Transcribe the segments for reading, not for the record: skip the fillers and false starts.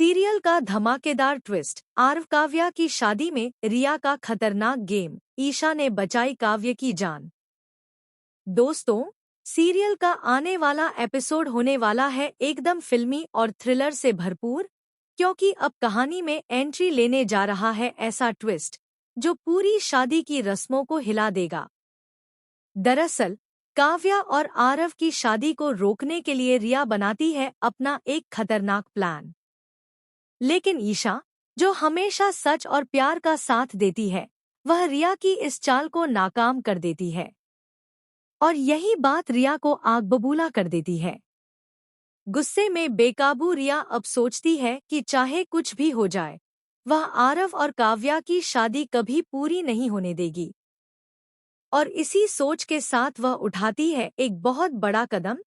Serial का धमाकेदार twist, Aarav Kavya की शादी में रिया का खतरनाक गेम, ईशा ने बचाई काव्य की जान। दोस्तों, सीरियल का आने वाला एपिसोड होने वाला है एकदम फिल्मी और थ्रिलर से भरपूर, क्योंकि अब कहानी में एंट्री लेने जा रहा है ऐसा ट्विस्ट जो पूरी शादी की रस्मों को हिला देगा। दरअसल काव्या और आरव की शादी को रोकने के लिए रिया बनाती है अपना एक खतरनाक प्लान। लेकिन ईशा, जो हमेशा सच और प्यार का साथ देती है, वह रिया की इस चाल को नाकाम कर देती है। और यही बात रिया को आग बबूला कर देती है। गुस्से में बेकाबू रिया अब सोचती है कि चाहे कुछ भी हो जाए, वह आरव और काव्या की शादी कभी पूरी नहीं होने देगी। और इसी सोच के साथ वह उठाती है एक बहुत बड़ा कदम।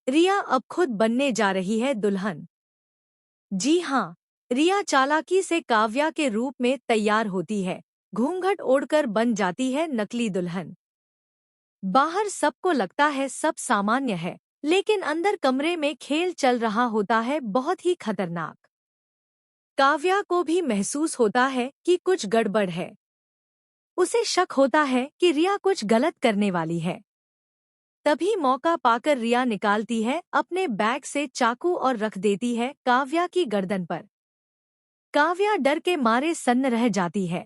रिया अब खुद बनने जा रही है दुल्हन। जी हाँ, रिया चालाकी से काव्या के रूप में तैयार होती है, घूंघट ओढ़कर बन जाती है नकली दुल्हन। बाहर सबको लगता है सब सामान्य है, लेकिन अंदर कमरे में खेल चल रहा होता है बहुत ही खतरनाक। काव्या को भी महसूस होता है कि कुछ गड़बड़ है। उसे शक होता है कि रिया कुछ गलत करने वाली है। तभी मौका पाकर रिया निकालती है अपने बैग से चाकू और रख देती है काव्या की गर्दन पर। काव्या डर के मारे सन्न रह जाती है।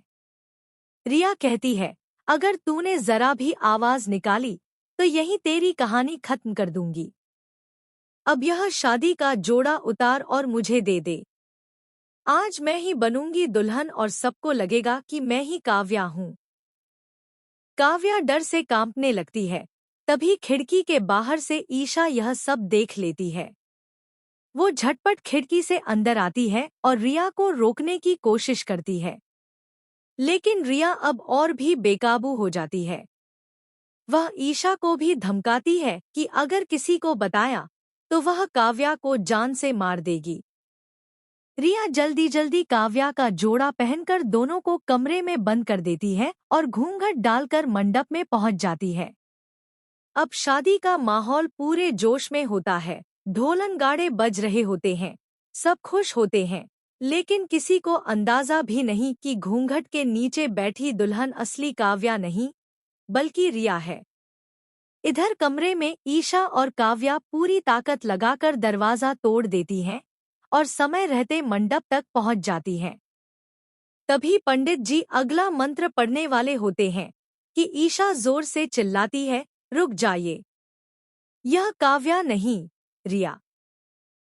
रिया कहती है, अगर तूने जरा भी आवाज निकाली तो यही तेरी कहानी खत्म कर दूंगी। अब यह शादी का जोड़ा उतार और मुझे दे दे। आज मैं ही बनूंगी दुल्हन और सबको लगेगा कि मैं ही काव्या हूँ। काव्या डर से कांपने लगती है। तभी खिड़की के बाहर से ईशा यह सब देख लेती है। वो झटपट खिड़की से अंदर आती है और रिया को रोकने की कोशिश करती है। लेकिन रिया अब और भी बेकाबू हो जाती है। वह ईशा को भी धमकाती है कि अगर किसी को बताया तो वह काव्या को जान से मार देगी। रिया जल्दी जल्दी काव्या का जोड़ा पहनकर दोनों को कमरे में बंद कर देती है और घूंघट डालकर मंडप में पहुंच जाती है। अब शादी का माहौल पूरे जोश में होता है। ढोल नगाड़े बज रहे होते हैं, सब खुश होते हैं, लेकिन किसी को अंदाजा भी नहीं कि घूंघट के नीचे बैठी दुल्हन असली काव्या नहीं, बल्कि रिया है। इधर कमरे में ईशा और काव्या पूरी ताकत लगाकर दरवाजा तोड़ देती हैं और समय रहते मंडप तक पहुंच जाती हैं। तभी पंडित जी अगला मंत्र पढ़ने वाले होते हैं कि ईशा जोर से चिल्लाती है, रुक जाइए, यह काव्या नहीं, रिया।